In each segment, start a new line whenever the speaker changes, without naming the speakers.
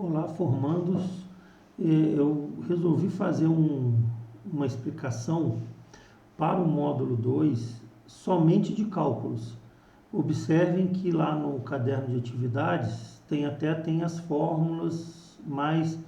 Olá, formandos. Eu resolvi fazer uma explicação para o módulo 2 somente de cálculos. Observem que lá no caderno de atividades tem as fórmulas, mas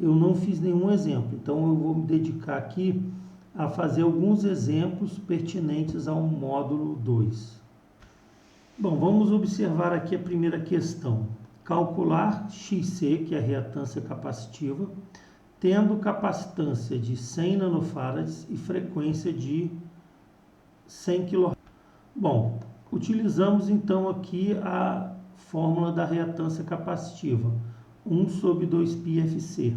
eu não fiz nenhum exemplo. Então eu vou me dedicar aqui a fazer alguns exemplos pertinentes ao módulo 2. Bom, vamos observar aqui a primeira questão. Calcular XC, que é a reatância capacitiva, tendo capacitância de 100 nanofarads e frequência de 100 kHz. Bom, utilizamos então aqui a fórmula da reatância capacitiva, 1 sobre 2πfc.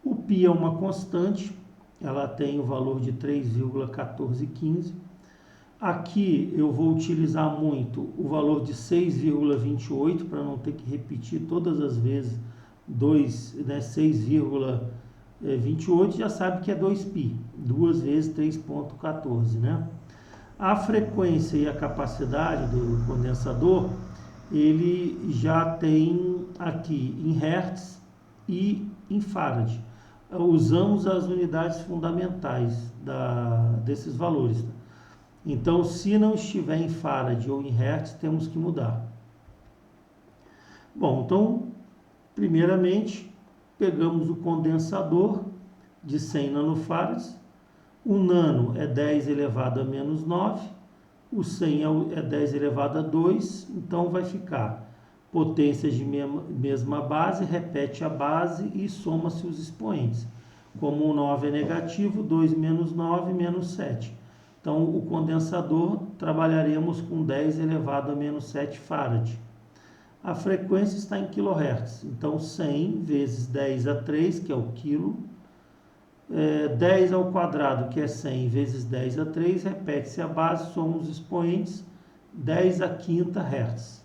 O π é uma constante, ela tem o valor de 3,1415. Aqui eu vou utilizar muito o valor de 6,28 para não ter que repetir todas as vezes 6,28, já sabe que é 2π, 2 vezes 3,14, né? A frequência e a capacidade do condensador, ele já tem aqui em Hertz e em Farad. Usamos as unidades fundamentais desses valores, tá? Então, se não estiver em Farad ou em Hertz, temos que mudar. Bom, então, primeiramente, pegamos o condensador de 100 nanofarads. O nano é 10 elevado a menos 9. O 100 é 10 elevado a 2. Então, vai ficar potências de mesma base, repete a base e soma-se os expoentes. Como o 9 é negativo, 2 menos 9, menos 7. Então, o condensador trabalharemos com 10 elevado a menos 7 farad. A frequência está em kHz. Então, 100 vezes 10 a 3, que é o quilo. 10 ao quadrado, que é 100, vezes 10 a 3, repete-se a base, somos os expoentes, 10 a quinta Hz.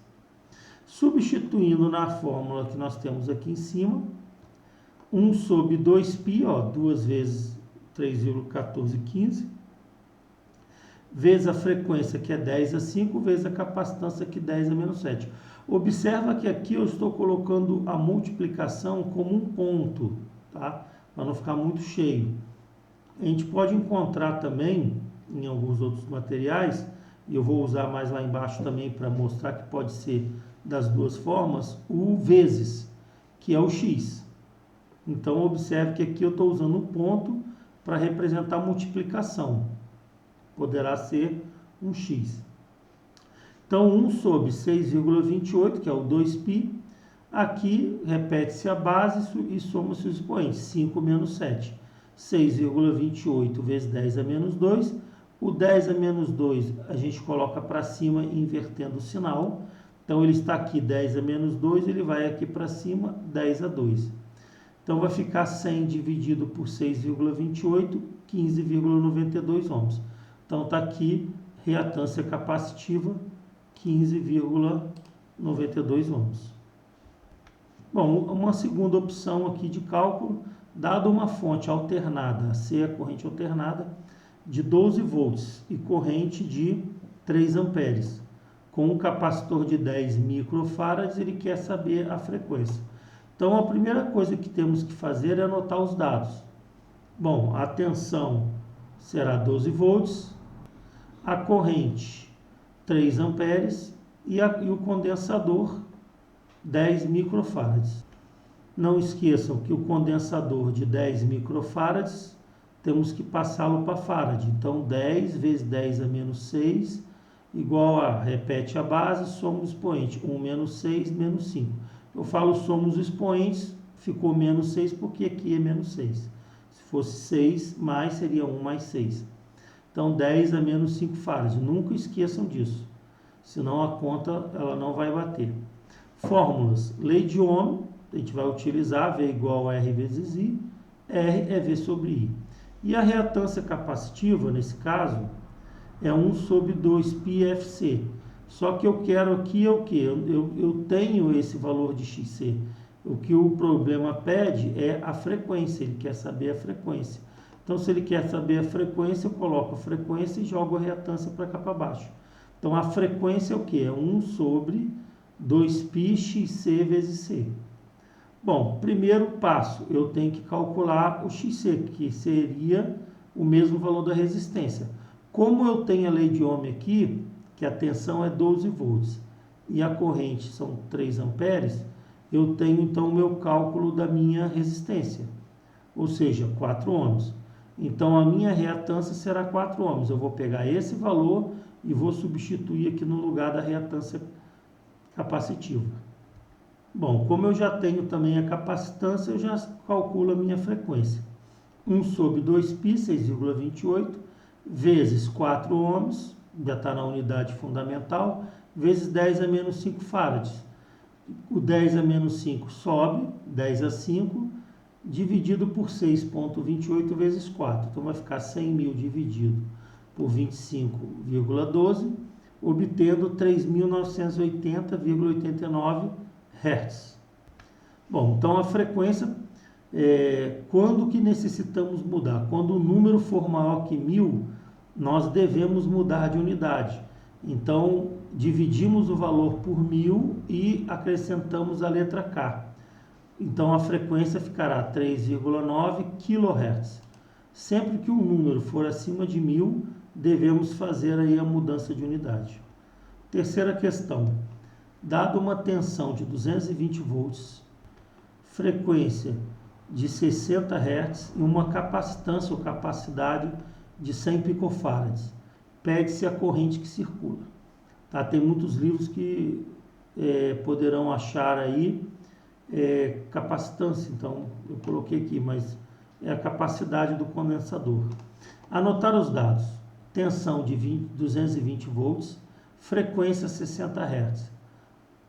Substituindo na fórmula que nós temos aqui em cima, 1 sobre 2π, 2 vezes 3,1415, vezes a frequência, que é 10 a 5, vezes a capacitância, que é 10 a menos 7. Observa que aqui eu estou colocando a multiplicação como um ponto, tá? Para não ficar muito cheio. A gente pode encontrar também, em alguns outros materiais, e eu vou usar mais lá embaixo também para mostrar que pode ser das duas formas, o vezes, que é o x. Então, observe que aqui eu estou usando um ponto para representar a multiplicação. Poderá ser um x. Então, 1 sobre 6,28, que é o 2π. Aqui, repete-se a base e soma-se os expoentes. 5 menos 7. 6,28 vezes 10 a menos 2. O 10 a menos 2 a gente coloca para cima invertendo o sinal. Então, ele está aqui 10 a menos 2, ele vai aqui para cima 10 a 2. Então, vai ficar 100 dividido por 6,28, 15,92 ohms. Então, está aqui reatância capacitiva, 15,92 ohms. Bom, uma segunda opção aqui de cálculo, dado uma fonte alternada, C é a corrente alternada, de 12 volts e corrente de 3 amperes, com um capacitor de 10 microfarads, ele quer saber a frequência. Então, a primeira coisa que temos que fazer é anotar os dados. Bom, a tensão será 12 volts, a corrente 3 amperes e o condensador 10 microfarads. Não esqueçam que o condensador de 10 microfarads temos que passá-lo para farad. Então, 10 vezes 10 a menos 6 igual a, repete a base, soma o expoente. 1 menos 6, menos 5. Eu falo somos os expoentes, ficou menos 6 porque aqui é menos 6. Se fosse 6 mais, seria 1 mais 6. Então, 10 a menos 5 farads. Nunca esqueçam disso. Senão a conta ela não vai bater. Fórmulas. Lei de Ohm, a gente vai utilizar V igual a R vezes I. R é V sobre I. E a reatância capacitiva, nesse caso, é 1 sobre 2πfc. Só que eu quero aqui é o quê? Eu tenho esse valor de XC. O que o problema pede é a frequência. Ele quer saber a frequência. Então, se ele quer saber a frequência, eu coloco a frequência e jogo a reatância para cá para baixo. Então, a frequência é o quê? É 1 sobre 2π xc vezes C. Bom, primeiro passo, eu tenho que calcular o XC, que seria o mesmo valor da resistência. Como eu tenho a lei de Ohm aqui, que a tensão é 12 volts e a corrente são 3 amperes, eu tenho então o meu cálculo da minha resistência, ou seja, 4 ohms. Então a minha reatância será 4 ohms. Eu vou pegar esse valor e vou substituir aqui no lugar da reatância capacitiva. Bom, como eu já tenho também a capacitância, eu já calculo a minha frequência. 1 sobre 2π, 6,28, vezes 4 ohms, já está na unidade fundamental, vezes 10 a menos 5 farads. O 10 a menos 5 sobe, 10 a 5, dividido por 6,28 vezes 4. Então vai ficar 100.000 dividido por 25,12, obtendo 3.980,89 Hz. Bom, então a frequência, quando que necessitamos mudar? Quando o número for maior que 1.000, nós devemos mudar de unidade. Então, dividimos o valor por 1.000 e acrescentamos a letra K. Então, a frequência ficará 3,9 kHz. Sempre que o número for acima de 1.000, devemos fazer aí a mudança de unidade. Terceira questão. Dado uma tensão de 220 volts, frequência de 60 Hz e uma capacitância ou capacidade de 100 picofarads, pede-se a corrente que circula. Tá? Tem muitos livros que poderão achar aí capacitância, então eu coloquei aqui, mas é a capacidade do condensador. Anotar os dados: tensão de 220 volts, frequência 60 Hz.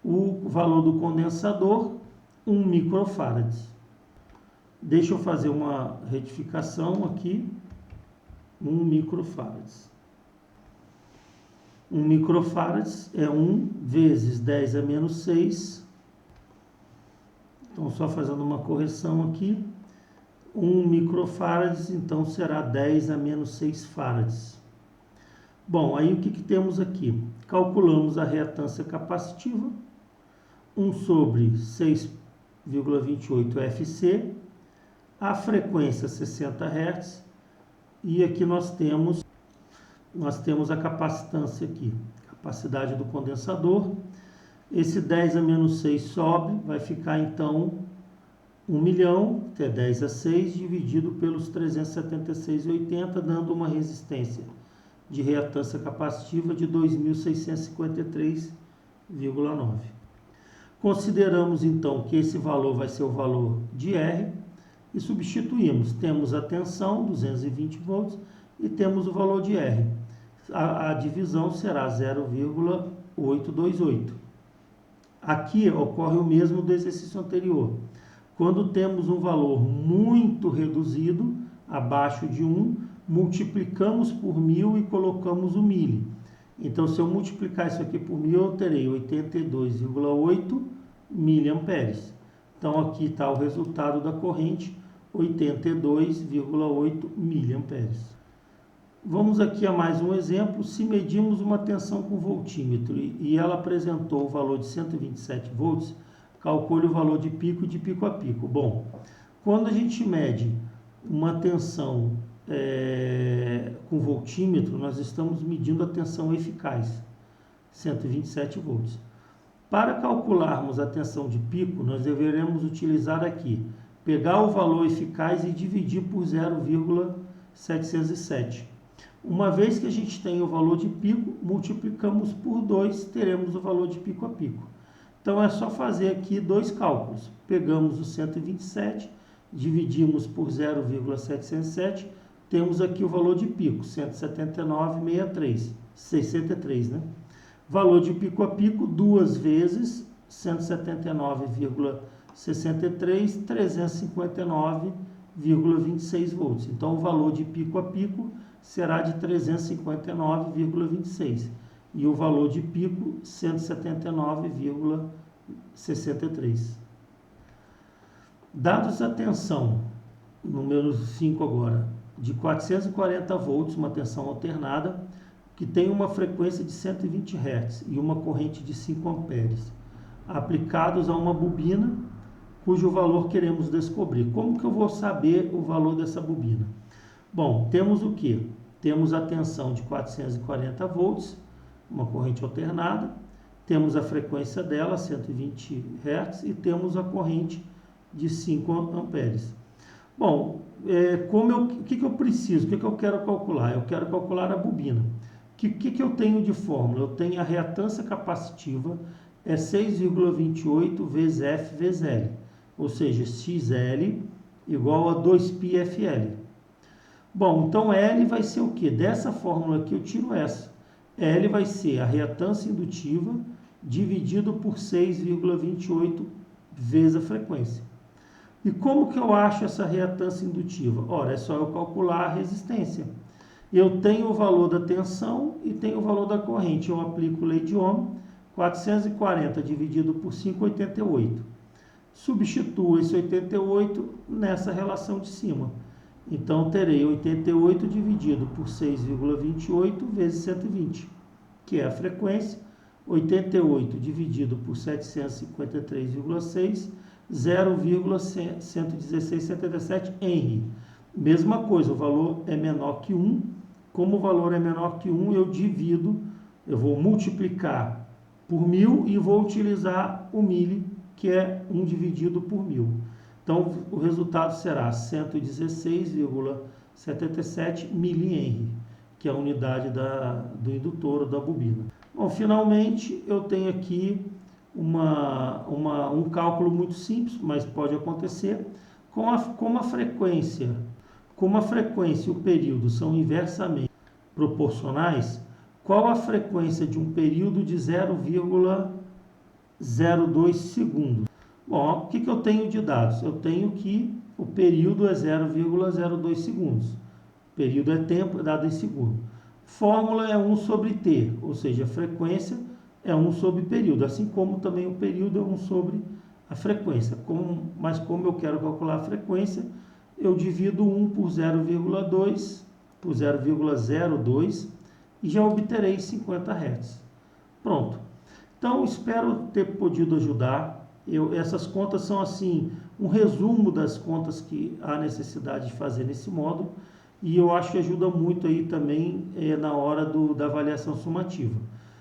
O valor do condensador, 1 microfarad. Deixa eu fazer uma retificação aqui. 1 microfarad. 1 microfarad é 1 vezes 10 a menos 6. Então, só fazendo uma correção aqui. 1 microfarad, então, será 10 a menos 6 farads. Bom, aí o que temos aqui? Calculamos a reatância capacitiva. 1 sobre 6,28 FC, a frequência 60 Hz, e aqui nós temos a capacitância aqui, capacidade do condensador. Esse 10 a menos 6 sobe, vai ficar então 1 milhão, que é 10 a 6, dividido pelos 376,80, dando uma resistência de reatância capacitiva de 2.653,9. Consideramos então que esse valor vai ser o valor de R e substituímos. Temos a tensão, 220 volts, e temos o valor de R. A divisão será 0,828. Aqui ocorre o mesmo do exercício anterior. Quando temos um valor muito reduzido, abaixo de 1, multiplicamos por 1.000 e colocamos o milli. Então, se eu multiplicar isso aqui por 1.000, eu terei 82,8 miliamperes. Então, aqui está o resultado da corrente, 82,8 miliamperes. Vamos aqui a mais um exemplo. Se medimos uma tensão com voltímetro e ela apresentou o valor de 127 volts, calcule o valor de pico e de pico a pico. Bom, quando a gente mede uma tensão com voltímetro, nós estamos medindo a tensão eficaz, 127 volts. Para calcularmos a tensão de pico, nós deveremos utilizar aqui, pegar o valor eficaz e dividir por 0,707. Uma vez que a gente tem o valor de pico, multiplicamos por 2, teremos o valor de pico a pico. Então é só fazer aqui dois cálculos. Pegamos o 127, dividimos por 0,707, temos aqui o valor de pico, 179,63, né? Valor de pico a pico, 2 vezes 179,63, 359,26 volts. Então, o valor de pico a pico será de 359,26 e o valor de pico 179,63. Dados a tensão, número 5 agora, de 440 volts, uma tensão alternada, que tem uma frequência de 120 Hz e uma corrente de 5 amperes, aplicados a uma bobina cujo valor queremos descobrir. Como que eu vou saber o valor dessa bobina? Bom, temos o que? Temos a tensão de 440 volts, uma corrente alternada, temos a frequência dela, 120 Hz, e temos a corrente de 5 amperes. Bom, o que eu preciso? O que eu quero calcular? Eu quero calcular a bobina. O que eu tenho de fórmula? Eu tenho a reatância capacitiva, é 6,28 vezes F vezes L, ou seja, XL igual a 2πfL. Bom, então L vai ser o quê? Dessa fórmula aqui eu tiro essa. L vai ser a reatância indutiva dividido por 6,28 vezes a frequência. E como que eu acho essa reatância indutiva? Ora, é só eu calcular a resistência. Eu tenho o valor da tensão e tenho o valor da corrente. Eu aplico lei de Ohm, 440 dividido por 5, 88. Substituo esse 88 nessa relação de cima. Então, terei 88 dividido por 6,28 vezes 120, que é a frequência. 88 dividido por 753,6, 0,11677 Henry. Mesma coisa, o valor é menor que 1. Como o valor é menor que 1, eu vou multiplicar por 1000 e vou utilizar o milli, que é 1 dividido por 1000. Então, o resultado será 116,77 millihenry, que é a unidade do indutor ou da bobina. Bom, finalmente, eu tenho aqui um cálculo muito simples, mas pode acontecer. Como a frequência e o período são inversamente proporcionais, qual a frequência de um período de 0,02 segundos? Bom, o que eu tenho de dados? Eu tenho que o período é 0,02 segundos. O período é tempo dado em segundo. Fórmula é 1 sobre t, ou seja, a frequência é 1 sobre período, assim como também o período é 1 sobre a frequência. Mas como eu quero calcular a frequência, eu divido 1 por 0,2 por 0,02 e já obterei 50 Hz. Pronto. Então, espero ter podido ajudar. Essas contas são assim um resumo das contas que há necessidade de fazer nesse módulo, e eu acho que ajuda muito aí também na hora da avaliação sumativa.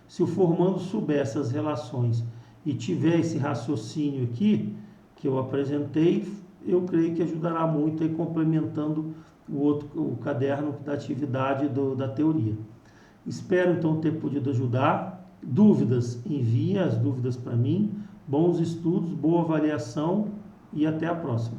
Se o formando souber essas relações e tiver esse raciocínio aqui que eu apresentei, eu creio que ajudará muito aí complementando o caderno da atividade da teoria. Espero então ter podido ajudar. Dúvidas, envie as dúvidas para mim. Bons estudos, boa avaliação e até a próxima.